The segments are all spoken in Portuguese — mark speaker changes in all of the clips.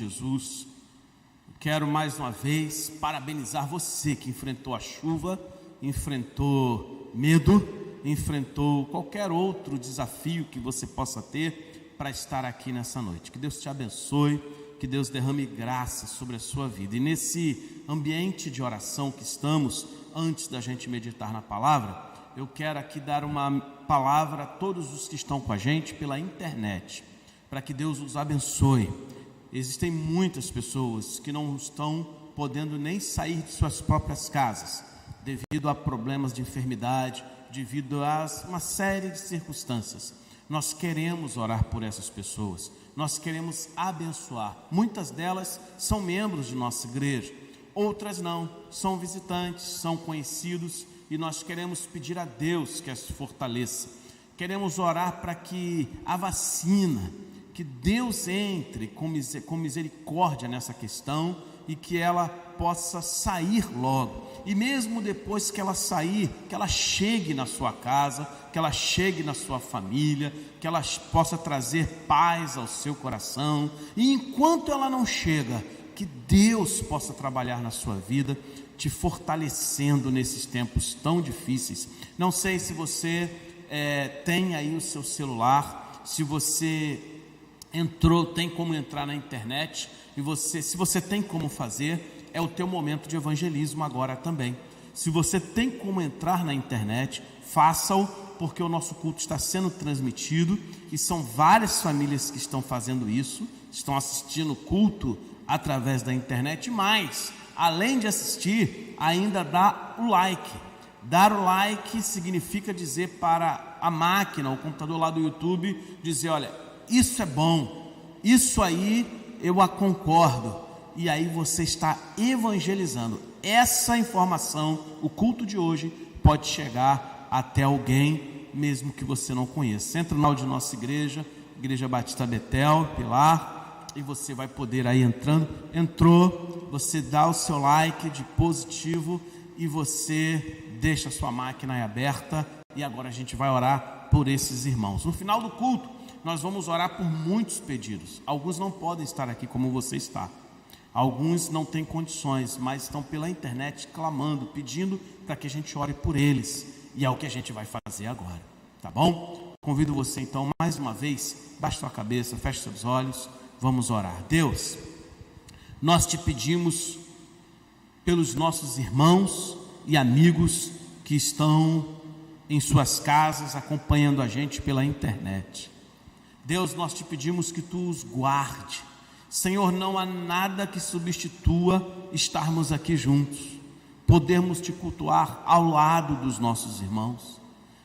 Speaker 1: Jesus, quero mais uma vez parabenizar você que enfrentou a chuva, enfrentou medo, enfrentou qualquer outro desafio que você possa ter para estar aqui nessa noite. Que Deus te abençoe, que Deus derrame graça sobre a sua vida. E nesse ambiente de oração que estamos, antes da gente meditar na palavra, eu quero aqui dar uma palavra a todos os que estão com a gente pela internet, para que Deus os abençoe. Existem muitas pessoas que não estão podendo nem sair de suas próprias casas, devido a problemas de enfermidade, devido a uma série de circunstâncias. Nós queremos orar por essas pessoas, nós queremos abençoar. Muitas delas são membros de nossa igreja, outras não, são visitantes, são conhecidos, e nós queremos pedir a Deus que as fortaleça. Queremos orar para que a vacina, que Deus entre com misericórdia nessa questão e que ela possa sair logo. E mesmo depois que ela sair, que ela chegue na sua casa, que ela chegue na sua família, que ela possa trazer paz ao seu coração. E enquanto ela não chega, que Deus possa trabalhar na sua vida, te fortalecendo nesses tempos tão difíceis. Não sei se você tem aí o seu celular, se você tem como entrar na internet, e se você tem como fazer, é o teu momento de evangelismo agora também. Se você tem como entrar na internet, faça-o, porque o nosso culto está sendo transmitido, e são várias famílias que estão fazendo isso, estão assistindo o culto através da internet, mas além de assistir, ainda dá o like. Dar o like significa dizer para a máquina, o computador lá do YouTube, dizer: olha, isso é bom, isso aí eu concordo. E aí você está evangelizando. Essa informação, o culto de hoje, pode chegar até alguém, mesmo que você não conheça. Entra no canal de nossa igreja, Igreja Batista Betel, Pilar, e você vai poder aí entrou, você dá o seu like de positivo e você deixa a sua máquina aí aberta. E agora a gente vai orar por esses irmãos. No final do culto, nós vamos orar por muitos pedidos. Alguns não podem estar aqui como você está, alguns não têm condições, mas estão pela internet clamando, pedindo para que a gente ore por eles, e é o que a gente vai fazer agora, tá bom? Convido você então mais uma vez, baixe sua cabeça, feche seus olhos, vamos orar. Deus, nós te pedimos pelos nossos irmãos e amigos que estão em suas casas acompanhando a gente pela internet. Deus, nós te pedimos que tu os guarde. Senhor, não há nada que substitua estarmos aqui juntos, podermos te cultuar ao lado dos nossos irmãos.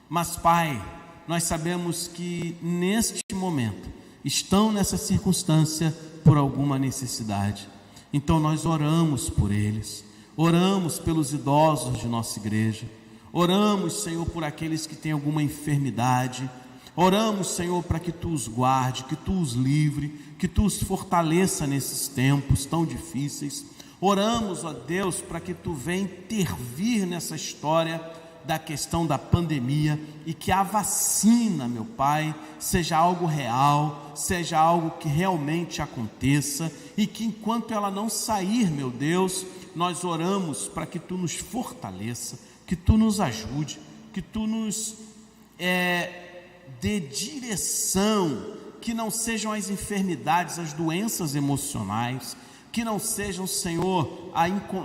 Speaker 1: Mas, Pai, nós sabemos que neste momento estão nessa circunstância por alguma necessidade. Então nós oramos por eles, oramos pelos idosos de nossa igreja, oramos, Senhor, por aqueles que têm alguma enfermidade. Oramos, Senhor, para que tu os guarde, que tu os livre, que tu os fortaleça nesses tempos tão difíceis. Oramos, ó Deus, para que tu venha intervir nessa história da questão da pandemia, e que a vacina, meu Pai, seja algo real, seja algo que realmente aconteça, e que enquanto ela não sair, meu Deus, nós oramos para que tu nos fortaleça, que tu nos ajude, que tu nos dê direção, que não sejam as enfermidades, as doenças emocionais, que não sejam, Senhor,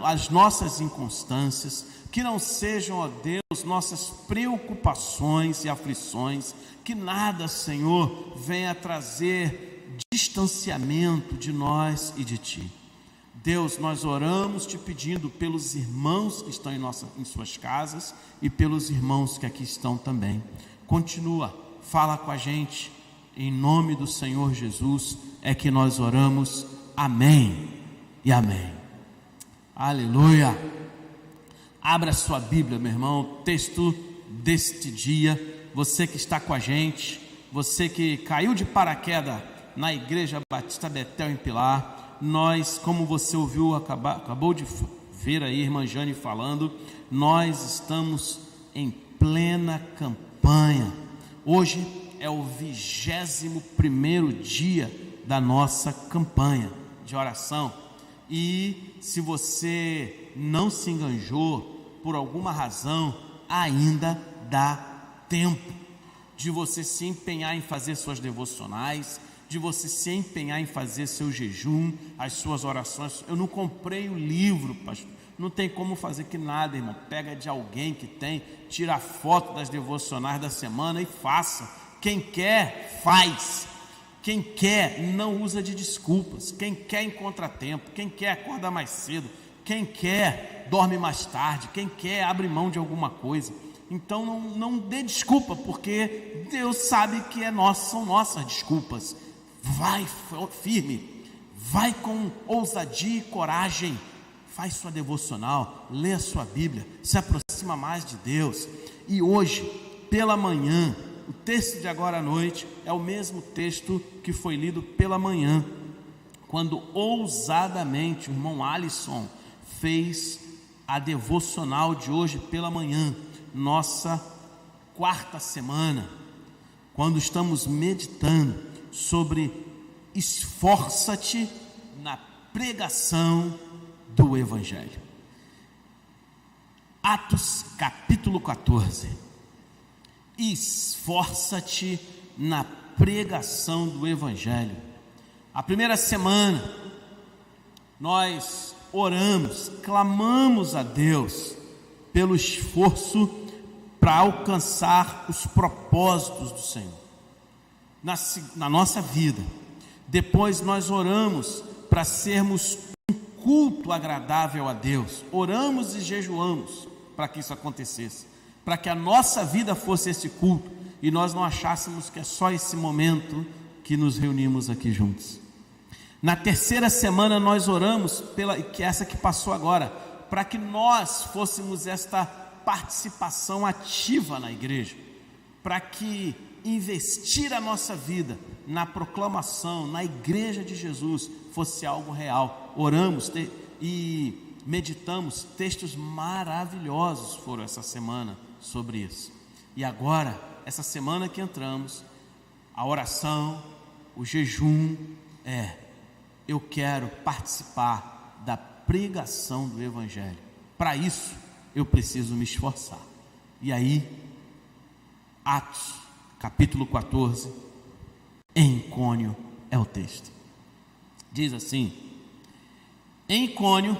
Speaker 1: as nossas inconstâncias, que não sejam, ó Deus, nossas preocupações e aflições, que nada, Senhor, venha trazer distanciamento de nós e de Ti. Deus, nós oramos te pedindo pelos irmãos que estão em suas casas e pelos irmãos que aqui estão também. Continua, fala com a gente, em nome do Senhor Jesus é que nós oramos, amém e amém. Aleluia. Abra sua Bíblia, meu irmão, texto deste dia. Você que está com a gente, você que caiu de paraquedas na Igreja Batista Betel em Pilar, nós, como você ouviu, acabou de ver aí a irmã Jane falando, nós estamos em plena campanha. Hoje é o 21º dia da nossa campanha. de oração. E se você não se enganjou por alguma razão, ainda dá tempo de você se empenhar em fazer suas devocionais, de você se empenhar em fazer seu jejum, as suas orações. Eu não comprei o livro, pastor. Não tem como fazer que nada, irmão. Pega de alguém que tem, tira a foto das devocionais da semana e faça. Quem quer, faz. Quem quer, não usa de desculpas. Quem quer, encontra tempo. Quem quer, acorda mais cedo. Quem quer, dorme mais tarde. Quem quer, abre mão de alguma coisa. Então não dê desculpa, porque Deus sabe que são nossas desculpas. Vai firme, vai com ousadia e coragem. Faz sua devocional, lê a sua Bíblia, se aproxima mais de Deus. E hoje, pela manhã, o texto de agora à noite é o mesmo texto que foi lido pela manhã, quando ousadamente o irmão Alisson fez a devocional de hoje pela manhã, nossa quarta semana, quando estamos meditando sobre esforça-te na pregação do Evangelho. Atos capítulo 14. Esforça-te na pregação do Evangelho. A primeira semana nós oramos, clamamos a Deus pelo esforço para alcançar os propósitos do Senhor na nossa vida. Depois nós oramos para sermos um culto agradável a Deus. Oramos e jejuamos para que isso acontecesse, para que a nossa vida fosse esse culto e nós não achássemos que é só esse momento que nos reunimos aqui juntos. Na terceira semana nós oramos que essa que passou agora, para que nós fôssemos esta participação ativa na igreja, para que investir a nossa vida na proclamação, na igreja de Jesus, fosse algo real. Oramos e meditamos, textos maravilhosos foram essa semana sobre isso. E agora, essa semana que entramos, a oração, o jejum eu quero participar da pregação do Evangelho. Para isso, eu preciso me esforçar. E aí, Atos capítulo 14, em Icônio é o texto. Diz assim: em Icônio,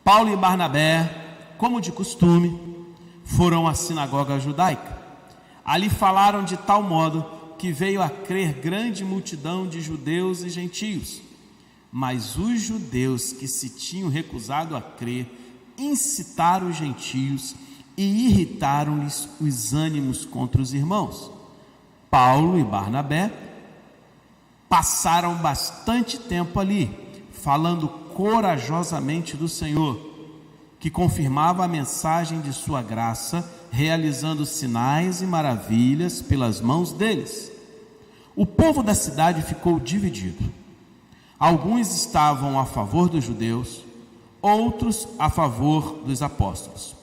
Speaker 1: Paulo e Barnabé, como de costume, foram à sinagoga judaica. Ali falaram de tal modo que veio a crer grande multidão de judeus e gentios. Mas os judeus que se tinham recusado a crer incitaram os gentios e irritaram-lhes os ânimos contra os irmãos. Paulo e Barnabé passaram bastante tempo ali, falando corajosamente do Senhor, que confirmava a mensagem de sua graça, realizando sinais e maravilhas pelas mãos deles. O povo da cidade ficou dividido. Alguns estavam a favor dos judeus, outros a favor dos apóstolos.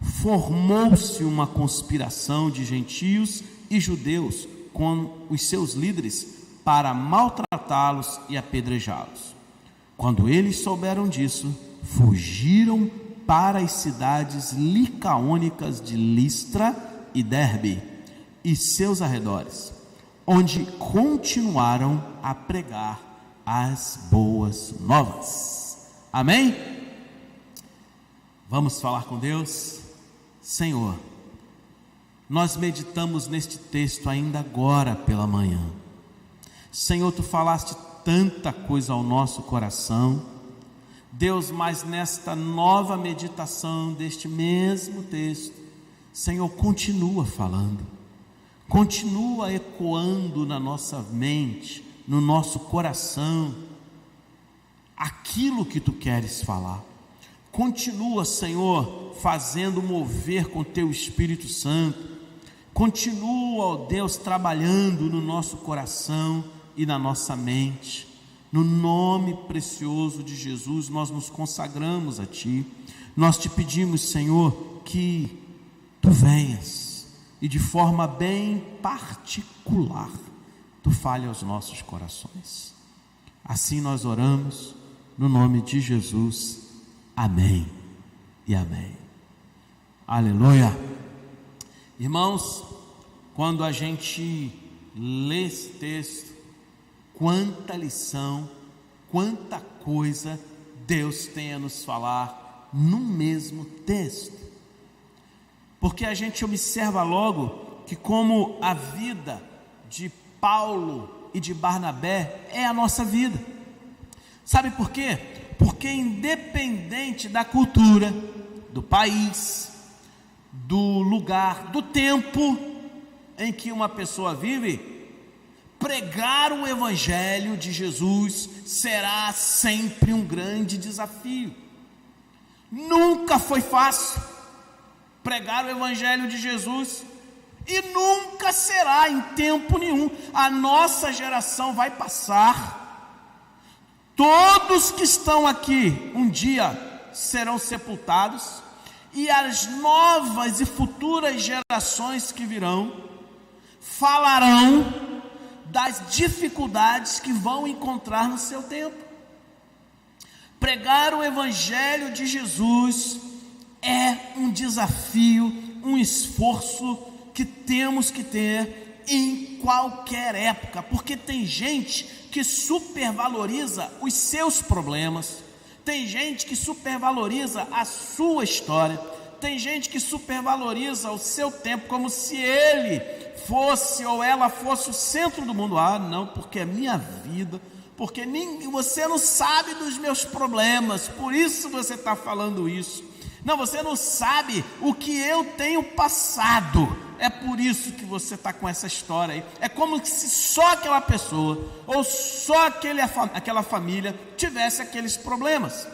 Speaker 1: Formou-se uma conspiração de gentios e judeus com os seus líderes para maltratá-los e apedrejá-los. Quando eles souberam disso, fugiram para as cidades licaônicas de Listra e Derbe e seus arredores, onde continuaram a pregar as boas novas. Amém? Vamos falar com Deus? Senhor, nós meditamos neste texto ainda agora pela manhã. Senhor, Tu falaste tanta coisa ao nosso coração. Deus, mas nesta nova meditação deste mesmo texto, Senhor, continua falando, continua ecoando na nossa mente, no nosso coração, aquilo que Tu queres falar. Continua, Senhor, fazendo mover com Teu Espírito Santo. Continua, ó Deus, trabalhando no nosso coração e na nossa mente. No nome precioso de Jesus, nós nos consagramos a Ti. Nós Te pedimos, Senhor, que Tu venhas e de forma bem particular, Tu fale aos nossos corações. Assim nós oramos, no nome de Jesus. Amém e amém. Aleluia. Irmãos, quando a gente lê esse texto, quanta lição, quanta coisa Deus tem a nos falar no mesmo texto. Porque a gente observa logo que como a vida de Paulo e de Barnabé é a nossa vida. Sabe por quê? Porque independente da cultura, do país, do lugar, do tempo em que uma pessoa vive, pregar o Evangelho de Jesus será sempre um grande desafio. Nunca foi fácil pregar o Evangelho de Jesus, e nunca será em tempo nenhum. A nossa geração vai passar, todos que estão aqui um dia serão sepultados, e as novas e futuras gerações que virão falarão das dificuldades que vão encontrar no seu tempo. Pregar o Evangelho de Jesus é um desafio, um esforço que temos que ter em qualquer época, porque tem gente que supervaloriza os seus problemas, tem gente que supervaloriza a sua história, tem gente que supervaloriza o seu tempo como se ele fosse ou ela fosse o centro do mundo. Ah, não, porque é minha vida, porque você não sabe dos meus problemas, por isso você está falando isso. Não, você não sabe o que eu tenho passado, é por isso que você está com essa história aí. É como se só aquela pessoa, ou só aquela família tivesse aqueles problemas,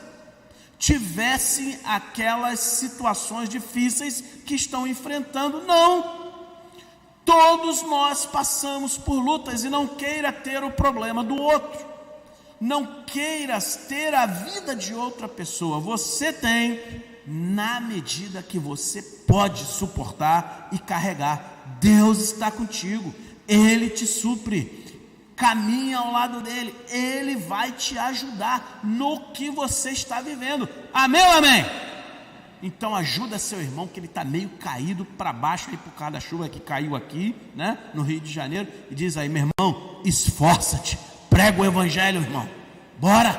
Speaker 1: tivesse aquelas situações difíceis que estão enfrentando. Não, todos nós passamos por lutas, e não queira ter o problema do outro, não queiras ter a vida de outra pessoa. Você tem na medida que você pode suportar e carregar. Deus está contigo, Ele te supre, caminha ao lado dEle, Ele vai te ajudar no que você está vivendo. Amém ou amém? Então ajuda seu irmão, que ele está meio caído para baixo aí por causa da chuva que caiu aqui, né, no Rio de Janeiro, e diz aí: meu irmão, esforça-te, prega o Evangelho, irmão, bora,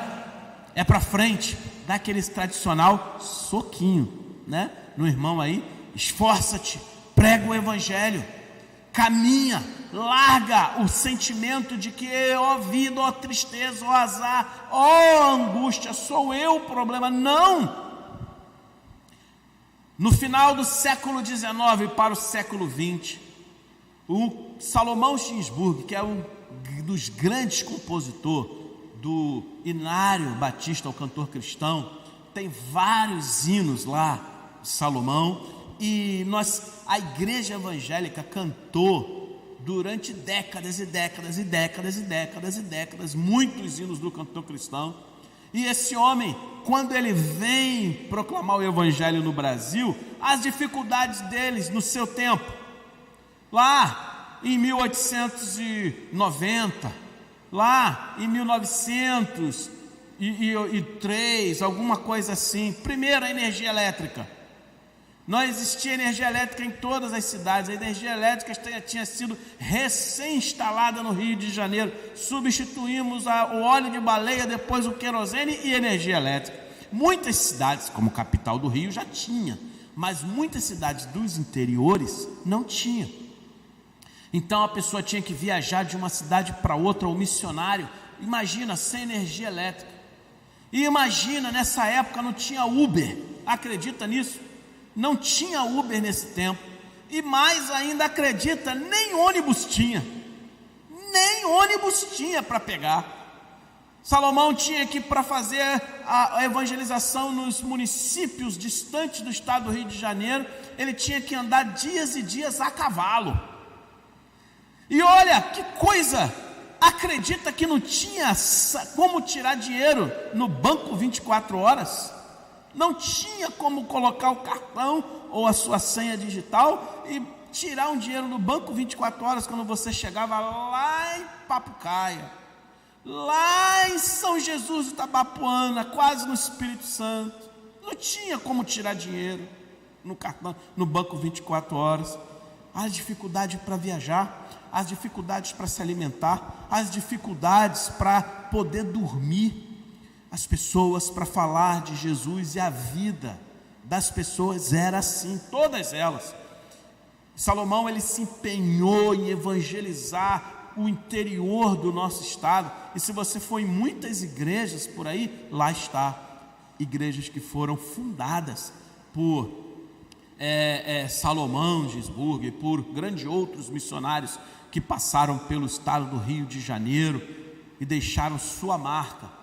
Speaker 1: é para frente. Dá aquele tradicional soquinho, né, no irmão aí. Esforça-te, prega o Evangelho, caminha, larga o sentimento de que, ó vida, ó tristeza, ó azar, ó angústia, sou eu o problema. Não! No final do século XIX para o século XX, o Salomão Ginzburg, que é um dos grandes compositores do Inário Batista, o cantor cristão, tem vários hinos lá, Salomão, e a igreja evangélica cantou durante décadas e décadas e décadas e décadas e décadas muitos hinos do cantor cristão. E esse homem, quando ele vem proclamar o Evangelho no Brasil, as dificuldades deles no seu tempo, lá em 1890, lá em 1903, alguma coisa assim. Primeiro, a energia elétrica. Não existia energia elétrica em todas as cidades. A energia elétrica tinha sido recém-instalada no Rio de Janeiro. Substituímos o óleo de baleia, depois o querosene e energia elétrica. Muitas cidades, como capital do Rio, já tinha, mas muitas cidades dos interiores não tinham. Então a pessoa tinha que viajar de uma cidade para outra, ou missionário, imagina, sem energia elétrica. E imagina, nessa época não tinha Uber, acredita nisso? Não tinha Uber nesse tempo. E mais ainda, acredita, nem ônibus tinha para pegar. Salomão tinha que, para fazer a evangelização nos municípios distantes do estado do Rio de Janeiro, ele tinha que andar dias e dias a cavalo. E olha que coisa, acredita que não tinha como tirar dinheiro no banco 24 horas? Não tinha como colocar o cartão ou a sua senha digital e tirar um dinheiro no banco 24 horas quando você chegava lá em Papucaia, lá em São Jesus do Itabapoana, quase no Espírito Santo. Não tinha como tirar dinheiro no cartão, no banco 24 horas. As dificuldades para viajar, as dificuldades para se alimentar, as dificuldades para poder dormir. As pessoas, para falar de Jesus, e a vida das pessoas era assim, todas elas. Salomão, ele se empenhou em evangelizar o interior do nosso estado, e se você for em muitas igrejas por aí, lá está, igrejas que foram fundadas por Salomão Gisburgo e por grandes outros missionários que passaram pelo estado do Rio de Janeiro e deixaram sua marca.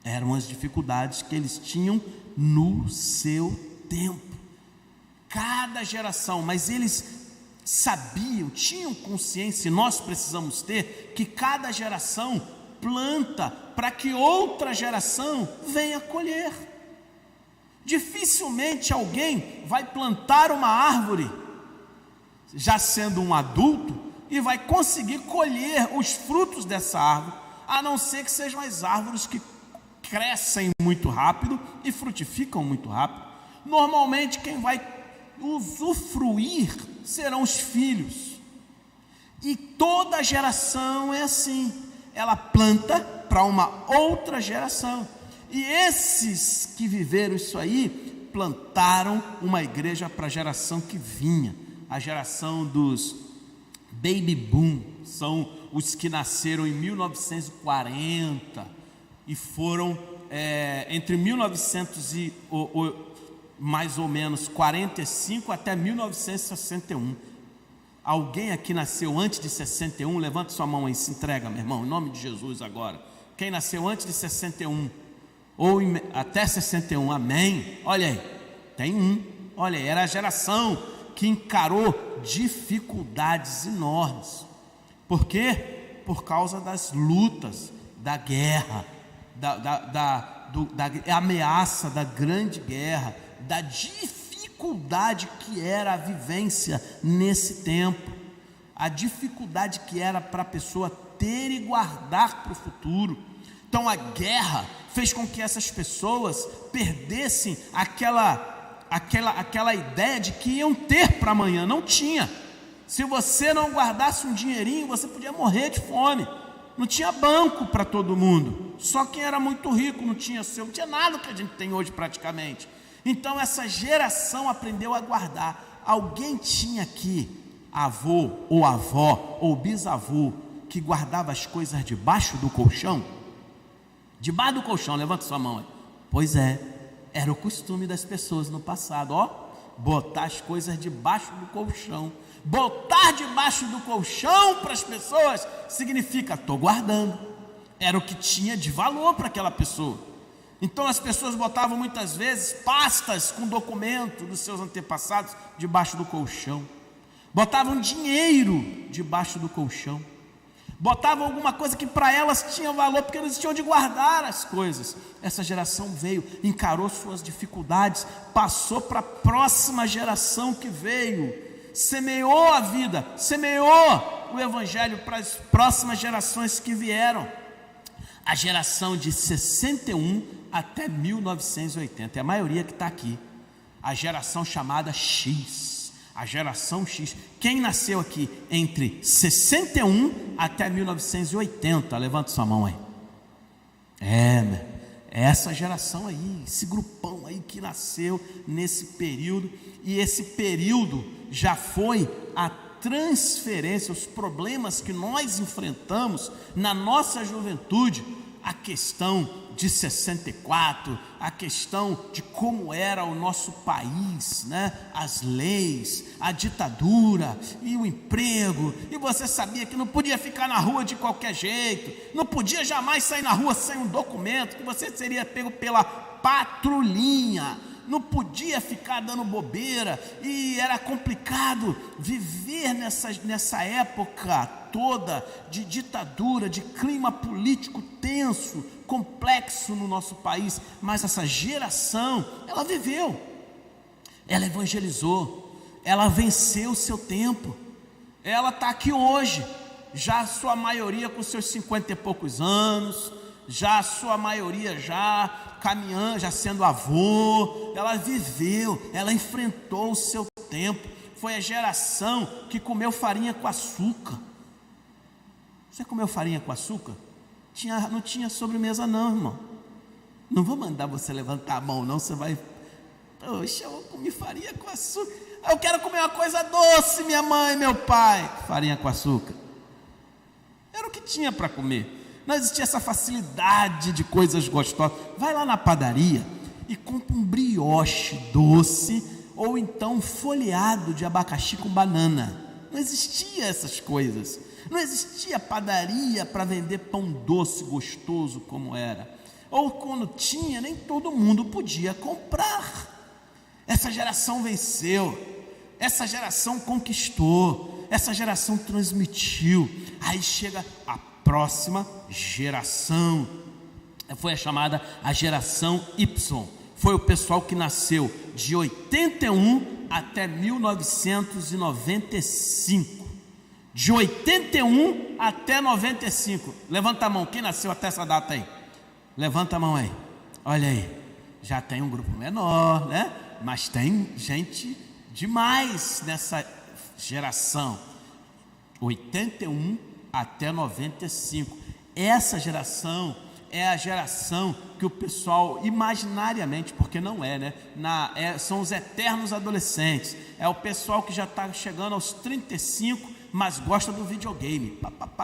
Speaker 1: Eram as dificuldades que eles tinham no seu tempo. Cada geração, mas eles sabiam, tinham consciência, e nós precisamos ter, que cada geração planta para que outra geração venha colher. Dificilmente alguém vai plantar uma árvore, já sendo um adulto, e vai conseguir colher os frutos dessa árvore, a não ser que sejam as árvores que crescem muito rápido e frutificam muito rápido. Normalmente quem vai usufruir serão os filhos. E toda geração é assim, ela planta para uma outra geração. E esses que viveram isso aí, plantaram uma igreja para a geração que vinha, a geração dos baby boom, são os que nasceram em 1940 e foram entre 1900 e mais ou menos 45 até 1961. Alguém aqui nasceu antes de 61? Levanta sua mão aí, se entrega, meu irmão, em nome de Jesus agora. Quem nasceu antes de 61 ou até 61, amém? Olha aí, tem um. Olha aí, era a geração que encarou dificuldades enormes. Por quê? Por causa das lutas, da guerra, da ameaça da grande guerra, da dificuldade que era a vivência nesse tempo, a dificuldade que era para a pessoa ter e guardar para o futuro. Então a guerra fez com que essas pessoas perdessem aquela ideia de que iam ter para amanhã. Não tinha. Se você não guardasse um dinheirinho, você podia morrer de fome. Não tinha banco para todo mundo, só quem era muito rico não tinha nada que a gente tem hoje praticamente. Então essa geração aprendeu a guardar. Alguém tinha aqui avô ou avó ou bisavô que guardava as coisas debaixo do colchão? Debaixo do colchão, levanta sua mão aí. Pois é, era o costume das pessoas no passado, botar as coisas debaixo do colchão. Botar debaixo do colchão para as pessoas significa, estou guardando. Era o que tinha de valor para aquela pessoa. Então as pessoas botavam muitas vezes pastas com documento dos seus antepassados debaixo do colchão. Botavam dinheiro debaixo do colchão. Botavam alguma coisa que para elas tinha valor, porque eles tinham de guardar as coisas. Essa geração veio, encarou suas dificuldades, passou para a próxima geração que veio, semeou a vida, semeou o evangelho para as próximas gerações que vieram. A geração de 61 até 1980, é a maioria que está aqui, a geração chamada X, a geração X. Quem nasceu aqui entre 61 até 1980, levanta sua mão aí. Essa geração aí, esse grupão aí que nasceu nesse período, e esse período já foi a transferência, os problemas que nós enfrentamos na nossa juventude, a questão de 64, a questão de como era o nosso país, né? As leis, a ditadura e o emprego, e você sabia que não podia ficar na rua de qualquer jeito, não podia jamais sair na rua sem um documento, que você seria pego pela patrulhinha, não podia ficar dando bobeira, e era complicado viver nessa época toda de ditadura, de clima político tenso, complexo no nosso país. Mas essa geração, ela viveu, ela evangelizou, ela venceu o seu tempo, ela está aqui hoje, já a sua maioria com seus 50 e poucos anos, já a sua maioria já caminhando, já sendo avô. Ela viveu, ela enfrentou o seu tempo. Foi a geração que comeu farinha com açúcar. Você comeu farinha com açúcar? Não tinha sobremesa não, irmão. Não vou mandar você levantar a mão não, você vai... Poxa, eu comi farinha com açúcar. Eu quero comer uma coisa doce, minha mãe, meu pai. Farinha com açúcar. Era o que tinha para comer. Não existia essa facilidade de coisas gostosas. Vai lá na padaria e compra um brioche doce ou então um folheado de abacaxi com banana. Não existia essas coisas. Não existia padaria para vender pão doce gostoso como era. Ou quando tinha, nem todo mundo podia comprar. Essa geração venceu, essa geração conquistou, essa geração transmitiu. Aí chega a próxima geração, foi a chamada a geração Y. Foi o pessoal que nasceu de 81 até 1995. De 81 até 95. Levanta a mão, quem nasceu até essa data aí? Levanta a mão aí. Olha aí, já tem um grupo menor, né? Mas tem gente demais nessa geração. 81 até 95. Essa geração é a geração que o pessoal imaginariamente, porque não é, né? São os eternos adolescentes. É o pessoal que já está chegando aos 35, mas gosta do videogame.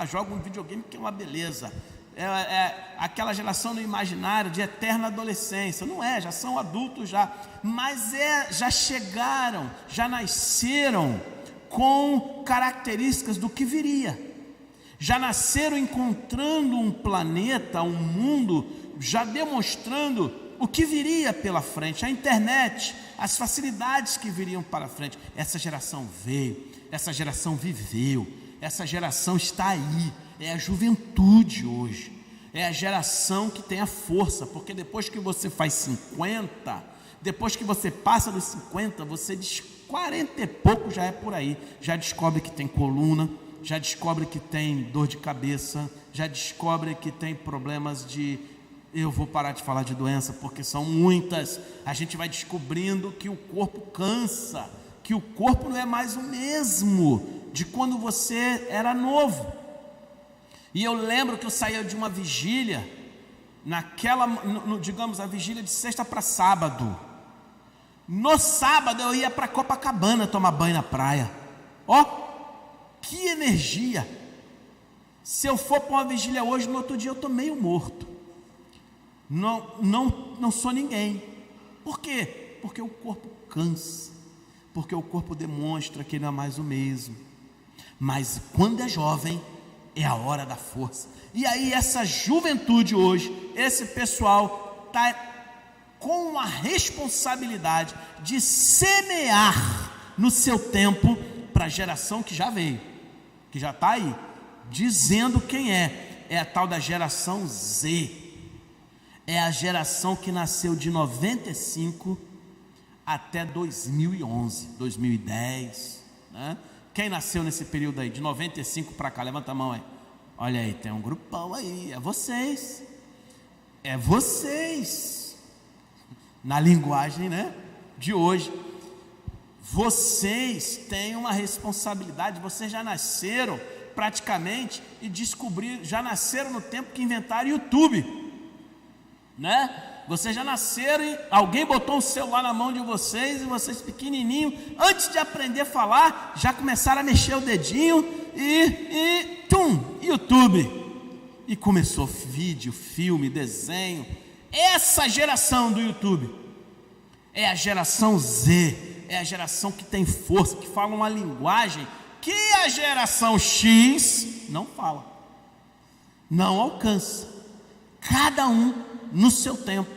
Speaker 1: Joga um videogame que é uma beleza. É aquela geração no imaginário de eterna adolescência. Não é, já são adultos já. Mas já chegaram, já nasceram com características do que viria. Já nasceram encontrando um planeta, um mundo, já demonstrando o que viria pela frente, a internet, as facilidades que viriam para frente. Essa geração veio, essa geração viveu, essa geração está aí, é a juventude hoje, é a geração que tem a força, porque depois que você faz 50, depois que você passa dos 50, você diz 40 e pouco já é por aí, já descobre que tem coluna, já descobre que tem dor de cabeça, já descobre que tem problemas de... Eu vou parar de falar de doença, porque são muitas. A gente vai descobrindo que o corpo cansa, que o corpo não é mais o mesmo de quando você era novo. E eu lembro que eu saía de uma vigília, digamos, a vigília de sexta para sábado. No sábado eu ia para Copacabana tomar banho na praia. Que energia! Se eu for para uma vigília hoje, no outro dia eu estou meio morto. Não sou ninguém. Por quê? Porque o corpo cansa, porque o corpo demonstra que não é mais o mesmo. Mas quando é jovem, é a hora da força. E aí essa juventude hoje, esse pessoal está com a responsabilidade de semear no seu tempo para a geração que já veio, que já está aí, dizendo quem é a tal da geração Z. É a geração que nasceu de 95 até 2011, 2010, né? Quem nasceu nesse período aí, de 95 para cá, levanta a mão aí. Olha aí, tem um grupão aí, é vocês. Na linguagem, né, de hoje. Vocês têm uma responsabilidade, vocês já nasceram praticamente e descobriram, já nasceram no tempo que inventaram o YouTube, né? Vocês já nasceram e alguém botou um celular na mão de vocês e vocês pequenininho, antes de aprender a falar, já começaram a mexer o dedinho e YouTube. E começou vídeo, filme, desenho. Essa geração do YouTube é a geração Z, é a geração que tem força, que fala uma linguagem que a geração X não fala, não alcança. Cada um no seu tempo,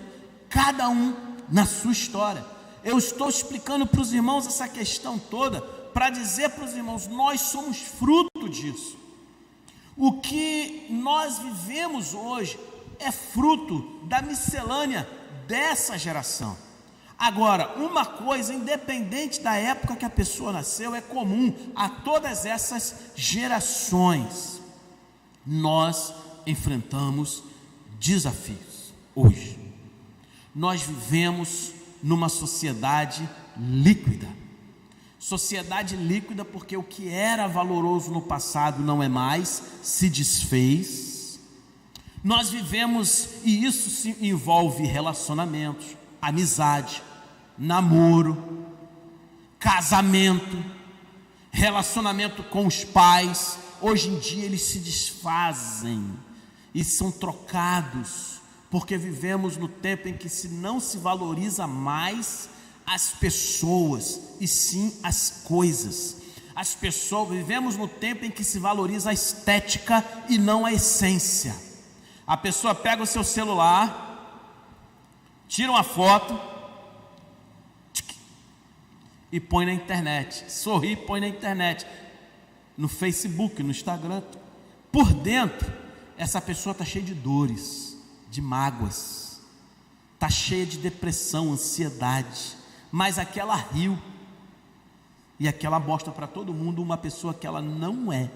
Speaker 1: cada um na sua história. Eu estou explicando para os irmãos essa questão toda, para dizer para os irmãos, nós somos fruto disso. O que nós vivemos hoje é fruto da miscelânea dessa geração. Agora, uma coisa, independente da época que a pessoa nasceu, é comum a todas essas gerações. Nós enfrentamos desafios hoje. Nós vivemos numa sociedade líquida. Sociedade líquida porque o que era valoroso no passado não é mais, se desfez. Nós vivemos, e isso se envolve relacionamentos, amizade, namoro, casamento, relacionamento com os pais. Hoje em dia eles se desfazem e são trocados, porque vivemos no tempo em que não se valoriza mais as pessoas, e sim as coisas. As pessoas, vivemos no tempo em que se valoriza a estética e não a essência. A pessoa pega o seu celular, tira uma foto e põe na internet, sorri e põe na internet, no Facebook, no Instagram. Por dentro, essa pessoa está cheia de dores, de mágoas, está cheia de depressão, ansiedade, mas aquela riu, e aquela mostra para todo mundo uma pessoa que ela não é,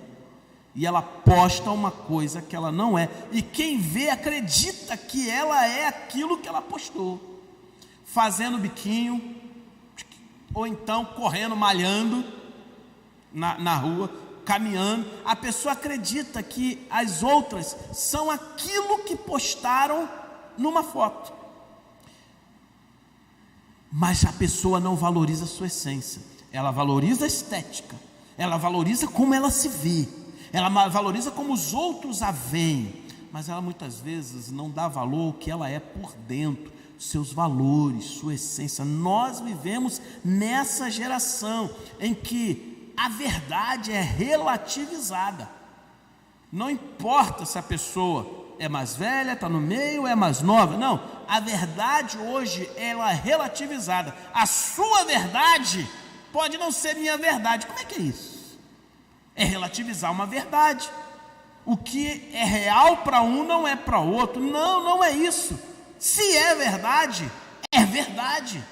Speaker 1: e ela posta uma coisa que ela não é, e quem vê acredita que ela é aquilo que ela postou, fazendo biquinho, ou então correndo, malhando na rua, caminhando. A pessoa acredita que as outras são aquilo que postaram numa foto, mas a pessoa não valoriza a sua essência. Ela valoriza a estética, ela valoriza como ela se vê, ela valoriza como os outros a veem, mas ela muitas vezes não dá valor ao que ela é por dentro, seus valores, sua essência. Nós vivemos nessa geração em que a verdade é relativizada. Não importa se a pessoa é mais velha, está no meio, é mais nova. Não, a verdade hoje ela é relativizada. A sua verdade pode não ser minha verdade. Como é que é isso? É relativizar uma verdade. O que é real para um não é para outro. Não, não é isso. Se é verdade, é verdade.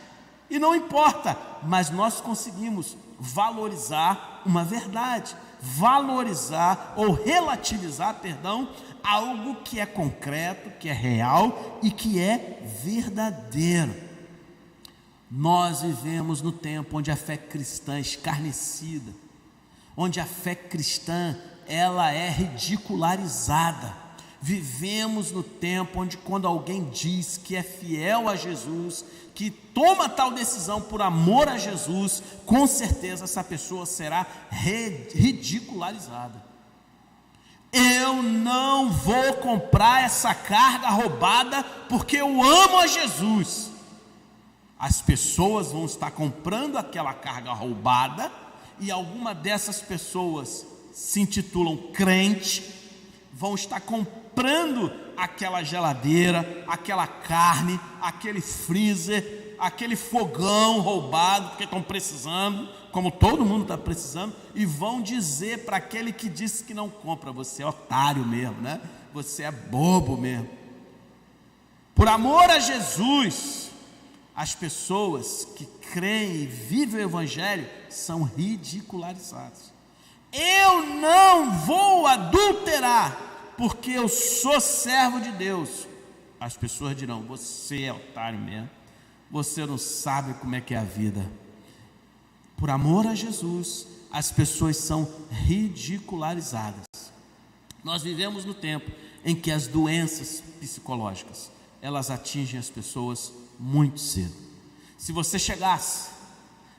Speaker 1: E não importa, mas nós conseguimos valorizar uma verdade, valorizar ou relativizar, algo que é concreto, que é real e que é verdadeiro. Nós vivemos no tempo onde a fé cristã é escarnecida, onde a fé cristã ela é ridicularizada. Vivemos no tempo onde quando alguém diz que é fiel a Jesus, que toma tal decisão por amor a Jesus, com certeza essa pessoa será ridicularizada. Eu não vou comprar essa carga roubada porque eu amo a Jesus. As pessoas vão estar comprando aquela carga roubada, e alguma dessas pessoas se intitulam crente, vão estar comprando aquela geladeira, aquela carne, aquele freezer, aquele fogão roubado, porque estão precisando, como todo mundo está precisando, e vão dizer para aquele que disse que não compra: você é otário mesmo, né? Você é bobo mesmo. Por amor a Jesus, as pessoas que creem e vivem o Evangelho são ridicularizadas. Eu não vou adulterar, porque eu sou servo de Deus. As pessoas dirão: você é otário mesmo, você não sabe como é que é a vida. Por amor a Jesus, as pessoas são ridicularizadas. Nós vivemos no tempo em que as doenças psicológicas, elas atingem as pessoas muito cedo. Se você chegasse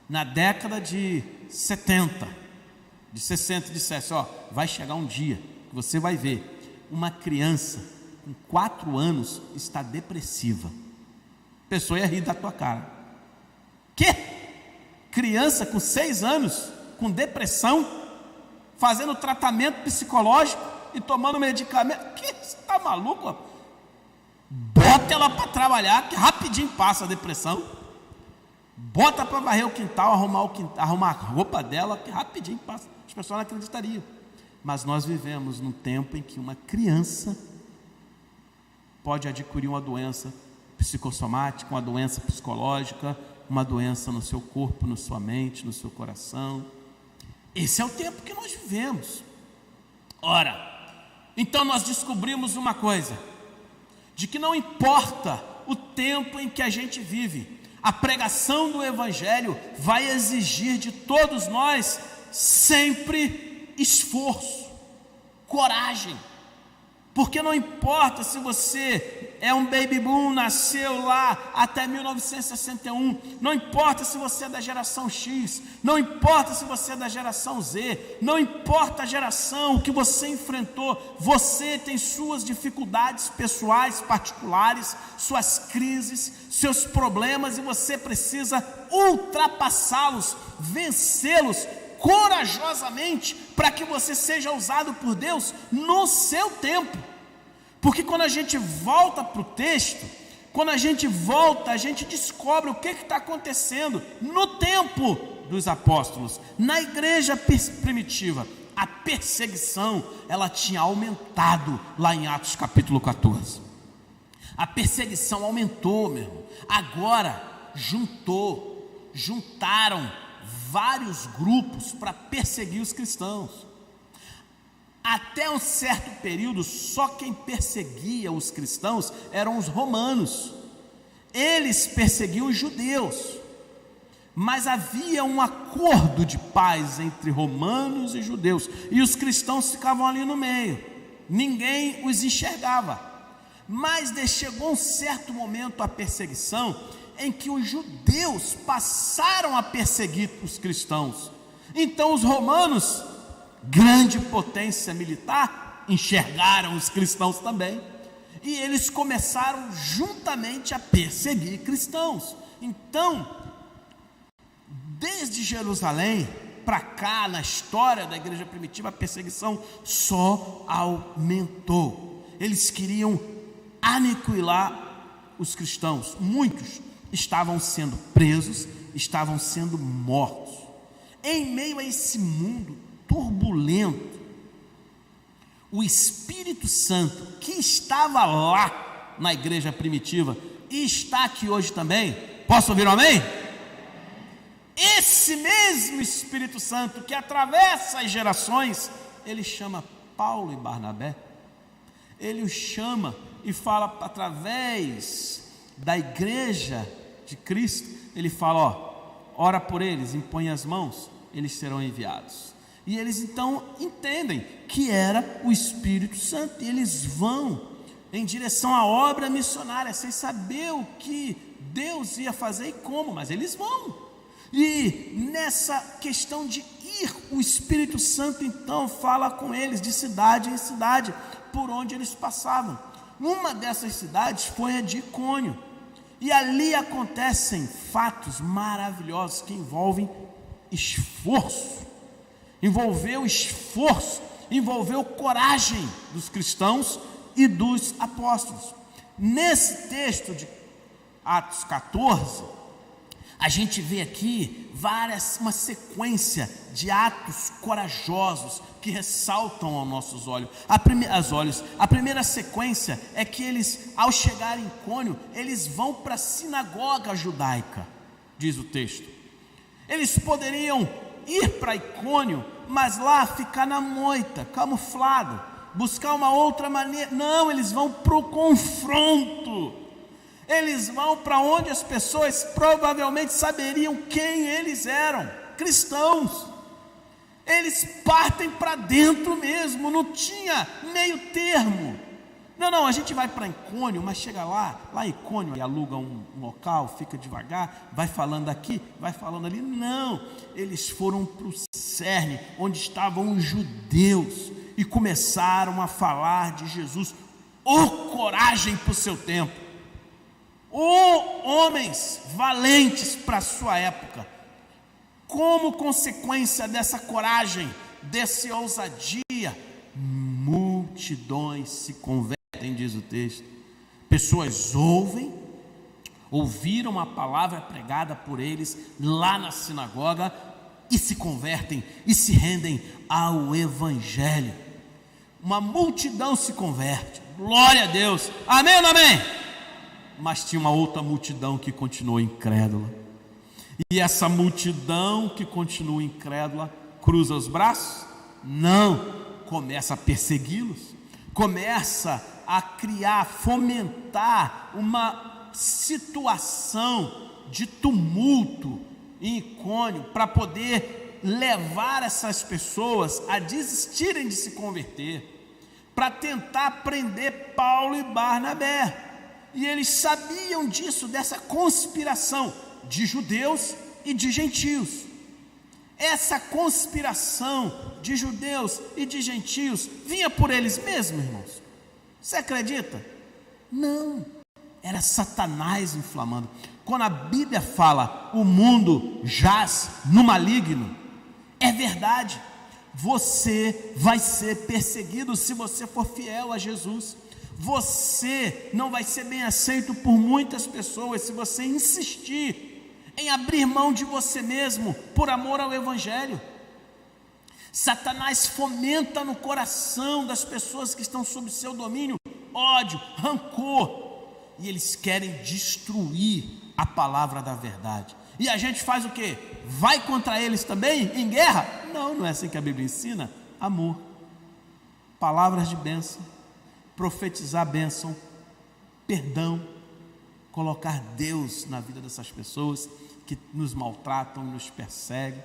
Speaker 1: na década de 70, de 60 e dissesse: vai chegar um dia que você vai ver uma criança com 4 anos está depressiva, a pessoa ia rir da tua cara. Que? Criança com 6 anos com depressão, fazendo tratamento psicológico e tomando medicamento? Que? Você está maluco? Bota ela para trabalhar, que rapidinho passa a depressão. Bota para varrer o quintal, arrumar a roupa dela, que rapidinho passa. As pessoas não acreditariam. Mas nós vivemos num tempo em que uma criança pode adquirir uma doença psicossomática, uma doença psicológica, uma doença no seu corpo, na sua mente, no seu coração. Esse é o tempo que nós vivemos. Ora, Então nós descobrimos uma coisa, de que não importa o tempo em que a gente vive, a pregação do Evangelho vai exigir de todos nós sempre esforço, coragem, porque não importa se você é um baby boom, nasceu lá até 1961, não importa se você é da geração X, não importa se você é da geração Z, não importa a geração que você enfrentou, você tem suas dificuldades pessoais, particulares, suas crises, seus problemas, e você precisa ultrapassá-los, vencê-los corajosamente, para que você seja usado por Deus no seu tempo. Porque quando a gente volta para o texto, quando a gente volta, a gente descobre o que está acontecendo no tempo dos apóstolos, na igreja primitiva. A perseguição, ela tinha aumentado lá em Atos capítulo 14. A perseguição aumentou, meu irmão. Agora juntaram vários grupos para perseguir os cristãos. Até um certo período, só quem perseguia os cristãos eram os romanos. Eles perseguiam os judeus, mas havia um acordo de paz entre romanos e judeus, e os cristãos ficavam ali no meio, ninguém os enxergava. Mas chegou um certo momento a perseguição, em que os judeus passaram a perseguir os cristãos. Então os romanos, grande potência militar, enxergaram os cristãos também, e eles começaram juntamente a perseguir cristãos. Então, desde Jerusalém para cá, na história da igreja primitiva, a perseguição só aumentou. Eles queriam aniquilar os cristãos. Muitos estavam sendo presos, estavam sendo mortos. Em meio a esse mundo turbulento, o Espírito Santo, que estava lá na igreja primitiva e está aqui hoje também, posso ouvir um amém? Esse mesmo Espírito Santo que atravessa as gerações, ele chama Paulo e Barnabé, ele os chama e fala através da igreja de Cristo, ele fala, ora por eles, impõe as mãos, eles serão enviados. E eles então entendem que era o Espírito Santo, e eles vão em direção à obra missionária, sem saber o que Deus ia fazer e como, mas eles vão. E nessa questão de ir, o Espírito Santo então fala com eles de cidade em cidade, por onde eles passavam. Uma dessas cidades foi a de Icônio, e ali acontecem fatos maravilhosos que envolvem esforço. Envolveu coragem dos cristãos e dos apóstolos. Nesse texto de Atos 14, a gente vê aqui uma sequência de atos corajosos que ressaltam aos nossos olhos. A primeira sequência é que eles, ao chegarem em Icônio, eles vão para a sinagoga judaica, diz o texto. Eles poderiam ir para Icônio, mas lá ficar na moita, camuflado, buscar uma outra maneira. Não, eles vão para o confronto. Eles vão para onde as pessoas provavelmente saberiam quem eles eram, cristãos. Eles partem para dentro mesmo, não tinha meio termo. Não, a gente vai para Icônio, mas chega lá em Icônio, e aluga um local, fica devagar, vai falando aqui, vai falando ali. Não, eles foram para o cerne, onde estavam os judeus, e começaram a falar de Jesus. Coragem para o seu tempo, homens valentes para a sua época. Como consequência dessa coragem, dessa ousadia, multidões se convertem, diz o texto. Pessoas ouviram a palavra pregada por eles lá na sinagoga e se convertem e se rendem ao Evangelho. Uma multidão se converte, glória a Deus, amém ou não amém? Mas tinha uma outra multidão que continuou incrédula, e essa multidão que continua incrédula cruza os braços? Não, começa a persegui-los, começa a criar, fomentar uma situação de tumulto em Icônio, para poder levar essas pessoas a desistirem de se converter, para tentar prender Paulo e Barnabé. E eles sabiam disso, dessa conspiração de judeus e de gentios. Essa conspiração de judeus e de gentios vinha por eles mesmos, irmãos. Você acredita? Não, era Satanás inflamando. Quando a Bíblia fala o mundo jaz no maligno, é verdade. Você vai ser perseguido se você for fiel a Jesus. Você não vai ser bem aceito por muitas pessoas se você insistir em abrir mão de você mesmo por amor ao Evangelho. Satanás fomenta no coração das pessoas que estão sob seu domínio ódio, rancor, e eles querem destruir a palavra da verdade. E a gente faz o quê? Vai contra eles também em guerra? Não, não é assim que a Bíblia ensina. Amor, palavras de bênção, profetizar bênção, perdão, colocar Deus na vida dessas pessoas que nos maltratam, nos perseguem.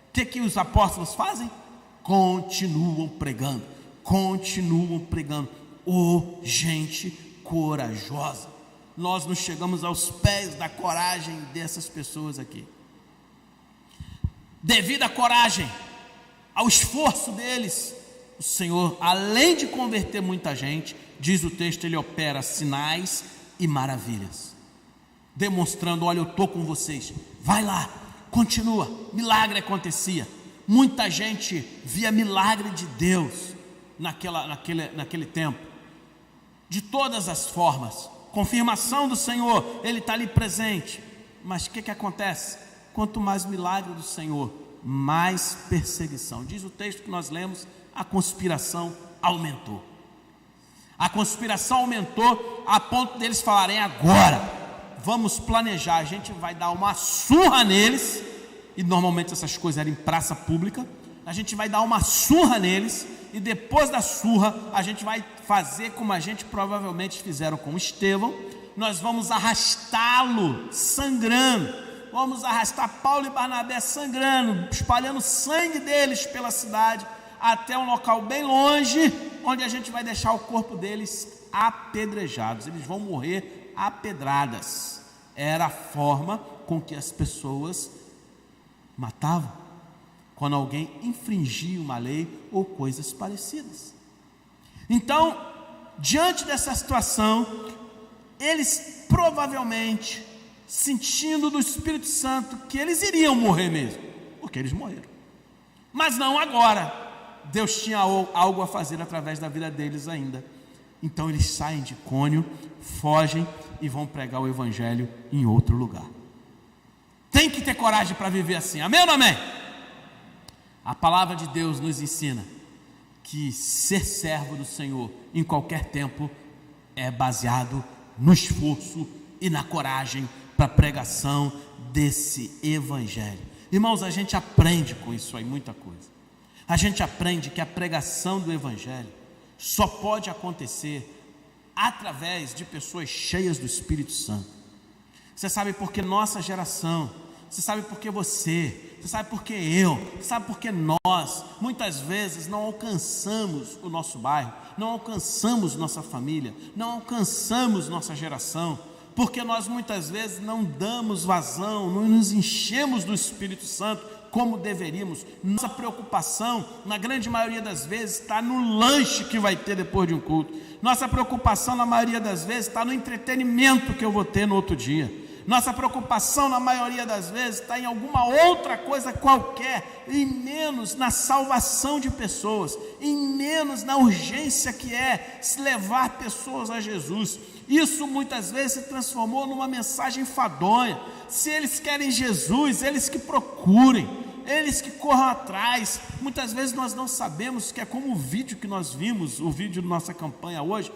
Speaker 1: O que os apóstolos fazem? Continuam pregando. Gente corajosa. Nós nos chegamos aos pés da coragem dessas pessoas aqui. Devido à coragem, ao esforço deles, o Senhor, além de converter muita gente, diz o texto, Ele opera sinais e maravilhas, demonstrando, olha, eu estou com vocês, vai lá, continua. Milagre acontecia, muita gente via milagre de Deus naquele tempo, de todas as formas, confirmação do Senhor, Ele está ali presente. Mas o que acontece? Quanto mais milagre do Senhor, mais perseguição. Diz o texto que nós lemos, a conspiração aumentou. A conspiração aumentou a ponto deles falarem, agora vamos planejar, a gente vai dar uma surra neles, e normalmente essas coisas eram em praça pública. A gente vai dar uma surra neles, e depois da surra a gente vai fazer como a gente provavelmente fizeram com Estevão. Nós vamos arrastá-lo sangrando, vamos arrastar Paulo e Barnabé sangrando, espalhando sangue deles pela cidade, até um local bem longe, onde a gente vai deixar o corpo deles apedrejados. Eles vão morrer a pedradas. Era a forma com que as pessoas matavam, quando alguém infringia uma lei ou coisas parecidas. Então, diante dessa situação, eles provavelmente, sentindo do Espírito Santo que eles iriam morrer mesmo, porque eles morreram, mas não agora. Deus tinha algo a fazer através da vida deles ainda. Então eles saem de Icônio, fogem e vão pregar o Evangelho em outro lugar. Tem que ter coragem para viver assim, amém ou não amém? A palavra de Deus nos ensina que ser servo do Senhor em qualquer tempo é baseado no esforço e na coragem para a pregação desse Evangelho. Irmãos, a gente aprende com isso aí muita coisa. A gente aprende que a pregação do Evangelho só pode acontecer através de pessoas cheias do Espírito Santo. Você sabe por que nossa geração, você sabe por que você sabe por que eu, você sabe por que nós, muitas vezes não alcançamos o nosso bairro, não alcançamos nossa família, não alcançamos nossa geração, porque nós muitas vezes não damos vazão, não nos enchemos do Espírito Santo como deveríamos. Nossa preocupação, na grande maioria das vezes, está no lanche que vai ter depois de um culto. Nossa preocupação, na maioria das vezes, está no entretenimento que eu vou ter no outro dia. Nossa preocupação, na maioria das vezes, está em alguma outra coisa qualquer, e menos na salvação de pessoas, e menos na urgência que é levar pessoas a Jesus. Isso muitas vezes se transformou numa mensagem enfadonha. Se eles querem Jesus, eles que procurem, eles que corram atrás. Muitas vezes nós não sabemos, que é como o vídeo que nós vimos, o vídeo da nossa campanha hoje,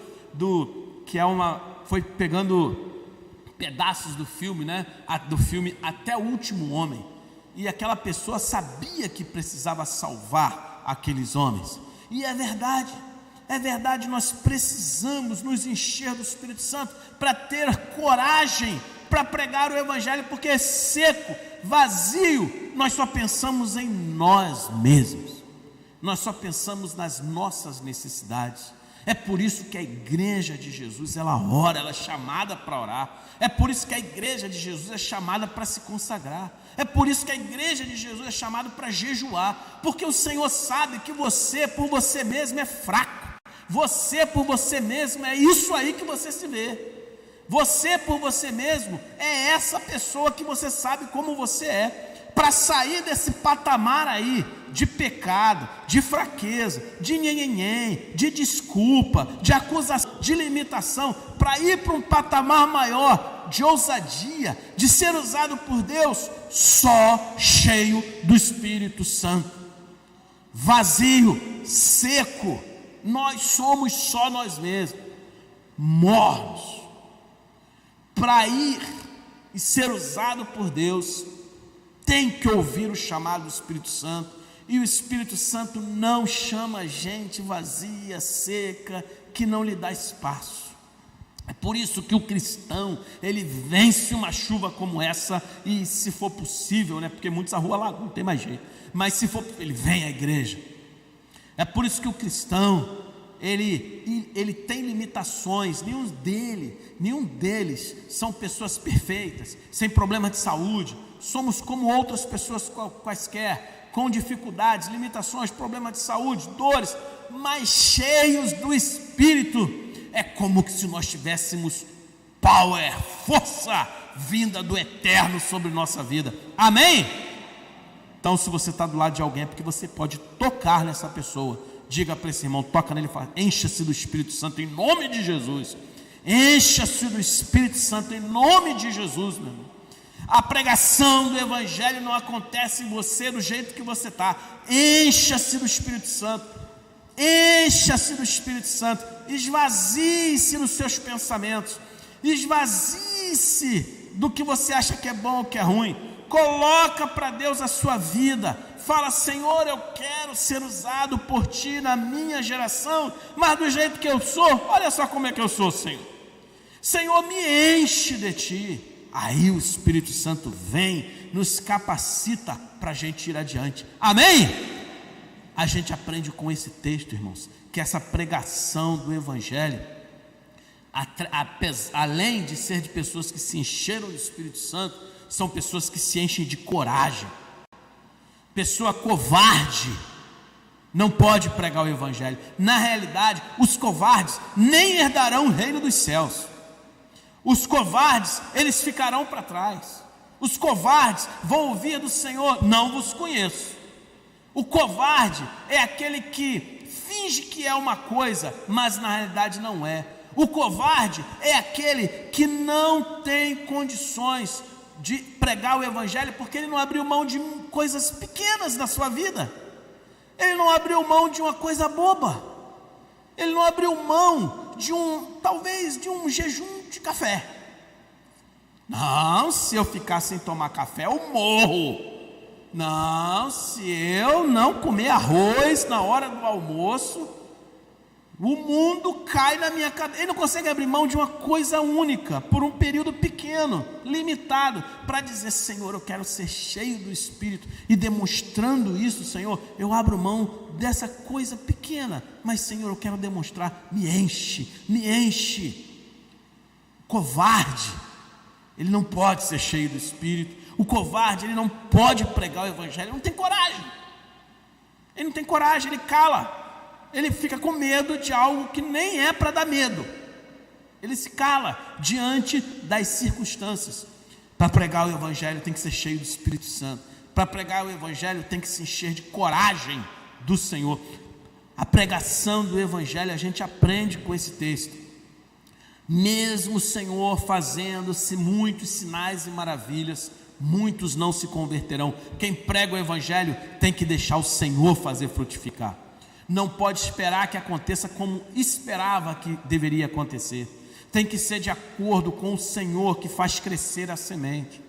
Speaker 1: foi pegando pedaços do filme, do filme Até o Último Homem, e aquela pessoa sabia que precisava salvar aqueles homens, e é verdade, É verdade, nós precisamos nos encher do Espírito Santo para ter coragem para pregar o Evangelho, porque é seco, vazio, nós só pensamos em nós mesmos, nós só pensamos nas nossas necessidades. É por isso que a igreja de Jesus, ela ora, ela é chamada para orar. É por isso que a igreja de Jesus é chamada para se consagrar. É por isso que a igreja de Jesus é chamada para jejuar, porque o Senhor sabe que você, por você mesmo, é fraco. Você, por você mesmo, é isso aí que você se vê. Você, por você mesmo, é essa pessoa que você sabe como você é. Para sair desse patamar aí de pecado, de fraqueza, de nhenhenhen, de desculpa, de acusação, de limitação, para ir para um patamar maior de ousadia, de ser usado por Deus, só cheio do Espírito Santo. Vazio, seco, nós somos só nós mesmos, mornos. Para ir e ser usado por Deus, tem que ouvir o chamado do Espírito Santo, e o Espírito Santo não chama gente vazia, seca, que não lhe dá espaço. É por isso que o cristão, ele vence uma chuva como essa, e se for possível, porque muitos a rua lá não tem mais jeito, mas se for, ele vem à igreja. É por isso que o cristão, ele tem limitações, nenhum deles são pessoas perfeitas, sem problema de saúde. Somos como outras pessoas quaisquer, com dificuldades, limitações, problemas de saúde, dores, mas cheios do Espírito. É como se nós tivéssemos power, força vinda do Eterno sobre nossa vida. Amém? Então, se você está do lado de alguém, é porque você pode tocar nessa pessoa. Diga para esse irmão, toca nele e fala: encha-se do Espírito Santo em nome de Jesus. Encha-se do Espírito Santo em nome de Jesus, meu irmão. A pregação do Evangelho não acontece em você do jeito que você está. Encha-se do Espírito Santo. Encha-se do Espírito Santo. Esvazie-se nos seus pensamentos. Esvazie-se do que você acha que é bom ou que é ruim. Coloca para Deus a sua vida. Fala: Senhor, eu quero ser usado por Ti na minha geração, mas do jeito que eu sou, olha só como é que eu sou, Senhor. Senhor, me enche de Ti. Aí o Espírito Santo vem, nos capacita para a gente ir adiante. Amém? A gente aprende com esse texto, irmãos, que essa pregação do Evangelho, além de ser de pessoas que se encheram do Espírito Santo, são pessoas que se enchem de coragem. Pessoa covarde não pode pregar o Evangelho. Na realidade, os covardes nem herdarão o reino dos céus. Os covardes, eles ficarão para trás. Os covardes vão ouvir do Senhor: não vos conheço. O covarde é aquele que finge que é uma coisa, mas na realidade não é. O covarde é aquele que não tem condições de pregar o Evangelho, porque ele não abriu mão de coisas pequenas na sua vida. Ele não abriu mão de uma coisa boba. Ele não abriu mão de talvez de um jejum de café. Não, se eu ficar sem tomar café, eu morro. Não, se eu não comer arroz na hora do almoço, o mundo cai na minha cabeça. Ele não consegue abrir mão de uma coisa única, por um período pequeno, limitado, para dizer: Senhor, eu quero ser cheio do Espírito. E demonstrando isso, Senhor, eu abro mão dessa coisa pequena, mas Senhor, eu quero demonstrar: me enche, me enche. Covarde, ele não pode ser cheio do Espírito. O covarde, ele não pode pregar o Evangelho, ele não tem coragem. Ele não tem coragem, ele cala. Ele fica com medo de algo que nem é para dar medo. Ele se cala diante das circunstâncias. Para pregar o Evangelho tem que ser cheio do Espírito Santo. Para pregar o Evangelho tem que se encher de coragem do Senhor. A pregação do Evangelho a gente aprende com esse texto. Mesmo o Senhor fazendo-se muitos sinais e maravilhas, muitos não se converterão. Quem prega o Evangelho tem que deixar o Senhor fazer frutificar. Não pode esperar que aconteça como esperava que deveria acontecer. Tem que ser de acordo com o Senhor que faz crescer a semente.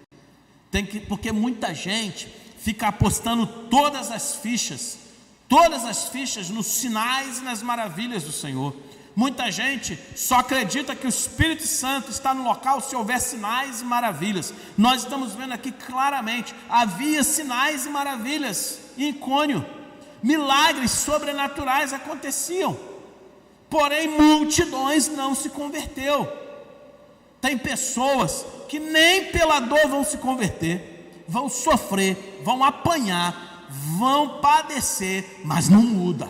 Speaker 1: Porque muita gente fica apostando todas as fichas todas as fichas nos sinais e nas maravilhas do Senhor. Muita gente só acredita que o Espírito Santo está no local se houver sinais e maravilhas. Nós estamos vendo aqui claramente, havia sinais e maravilhas em Icônio, milagres sobrenaturais aconteciam, porém multidões não se converteu. Tem pessoas que nem pela dor vão se converter, vão sofrer, vão apanhar, vão padecer, mas não muda,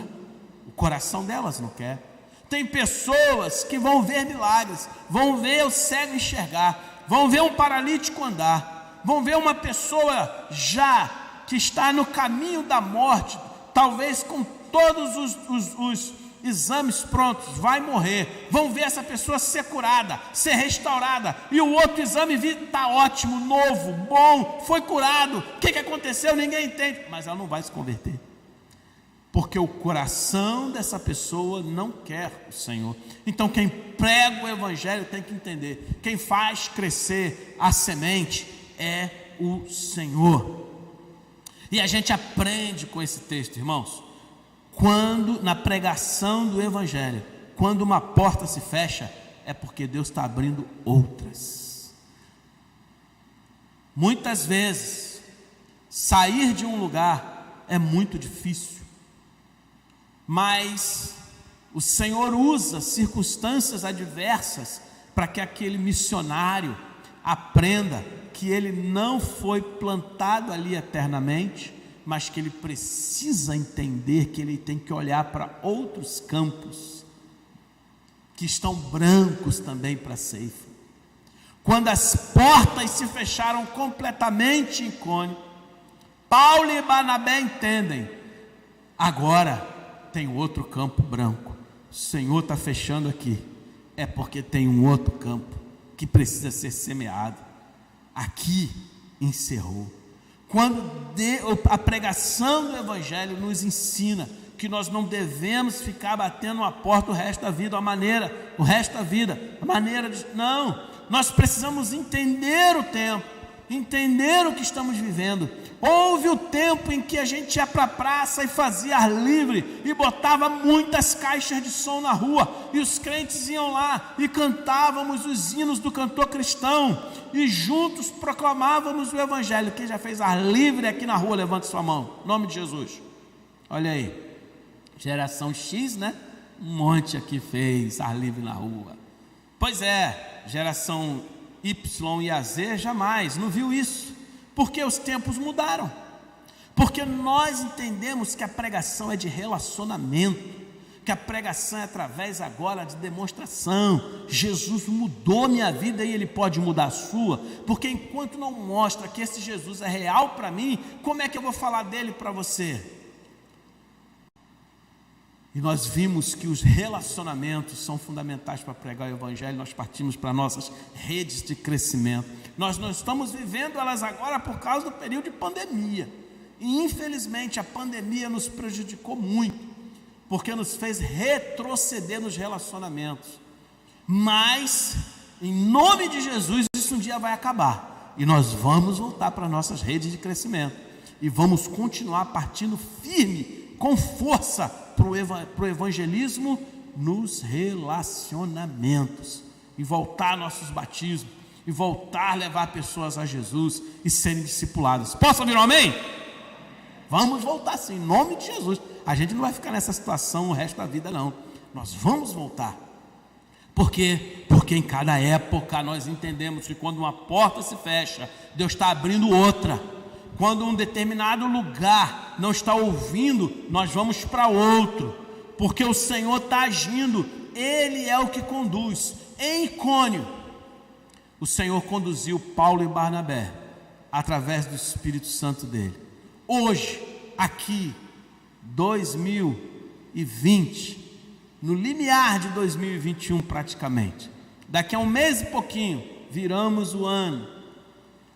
Speaker 1: o coração delas não quer. Tem pessoas que vão ver milagres, vão ver o cego enxergar, vão ver um paralítico andar, vão ver uma pessoa já que está no caminho da morte, talvez com todos os exames prontos, vai morrer, vão ver essa pessoa ser curada, ser restaurada, e o outro exame está ótimo, novo, bom, foi curado, o que aconteceu? Ninguém entende, mas ela não vai se converter, porque o coração dessa pessoa não quer o Senhor. Então quem prega o Evangelho tem que entender, quem faz crescer a semente é o Senhor. E a gente aprende com esse texto, irmãos, quando na pregação do Evangelho, quando uma porta se fecha, é porque Deus está abrindo outras. Muitas vezes, sair de um lugar é muito difícil, mas o Senhor usa circunstâncias adversas para que aquele missionário aprenda que ele não foi plantado ali eternamente, mas que ele precisa entender que ele tem que olhar para outros campos que estão brancos também para a ceifa. Quando as portas se fecharam completamente em Icônio, Paulo e Barnabé entendem, agora tem outro campo branco, o Senhor está fechando aqui, é porque tem um outro campo que precisa ser semeado, aqui encerrou. Quando a pregação do Evangelho nos ensina que nós não devemos ficar batendo uma porta o resto da vida, não, nós precisamos entender o tempo, entender o que estamos vivendo. Houve o tempo em que a gente ia para a praça e fazia ar livre, e botava muitas caixas de som na rua, e os crentes iam lá, e cantávamos os hinos do cantor cristão, e juntos proclamávamos o Evangelho. Quem já fez ar livre aqui na rua, levante sua mão, em nome de Jesus. Olha aí, geração X, né? Um monte aqui fez ar livre na rua. Pois é, geração Y e a Z jamais, não viu isso, porque os tempos mudaram, porque nós entendemos que a pregação é de relacionamento, que a pregação é através agora de demonstração. Jesus mudou minha vida e Ele pode mudar a sua, porque enquanto não mostra que esse Jesus é real para mim, como é que eu vou falar dele para você? E nós vimos que os relacionamentos são fundamentais para pregar o Evangelho. Nós partimos para nossas redes de crescimento. Nós não estamos vivendo elas agora por causa do período de pandemia, e infelizmente a pandemia nos prejudicou muito, porque nos fez retroceder nos relacionamentos, mas em nome de Jesus isso um dia vai acabar, e nós vamos voltar para nossas redes de crescimento, e vamos continuar partindo firme, com força, para o evangelismo nos relacionamentos, e voltar a nossos batismos, e voltar a levar pessoas a Jesus, e serem discipuladas. Posso ouvir um amém? Vamos voltar sim, em nome de Jesus. A gente não vai ficar nessa situação o resto da vida não, nós vamos voltar. Por quê? Porque em cada época nós entendemos que quando uma porta se fecha, Deus está abrindo outra. Quando um determinado lugar não está ouvindo, nós vamos para outro, porque o Senhor está agindo, Ele é o que conduz. Em Icônio, o Senhor conduziu Paulo e Barnabé, através do Espírito Santo dele. Hoje, aqui, 2020, no limiar de 2021 praticamente, daqui a um mês e pouquinho, viramos o ano.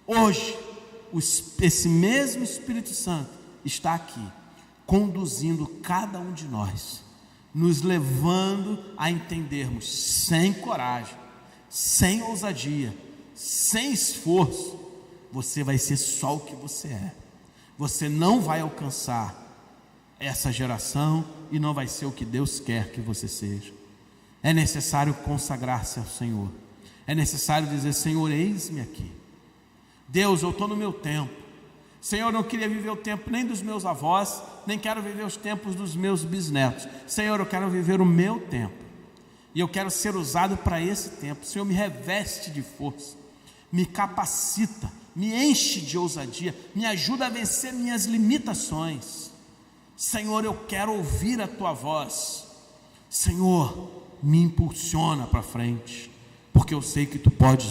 Speaker 1: Hoje, esse mesmo Espírito Santo está aqui, conduzindo cada um de nós, nos levando a entendermos, sem coragem, sem ousadia, sem esforço, você vai ser só o que você é. Você não vai alcançar essa geração e não vai ser o que Deus quer que você seja. É necessário consagrar-se ao Senhor. É necessário dizer: Senhor, eis-me aqui. Deus, eu estou no meu tempo. Senhor, eu não queria viver o tempo nem dos meus avós, nem quero viver os tempos dos meus bisnetos. Senhor, eu quero viver o meu tempo. E eu quero ser usado para esse tempo. Senhor, me reveste de força, me capacita, me enche de ousadia, me ajuda a vencer minhas limitações. Senhor, eu quero ouvir a tua voz. Senhor, me impulsiona para frente, porque eu sei que tu podes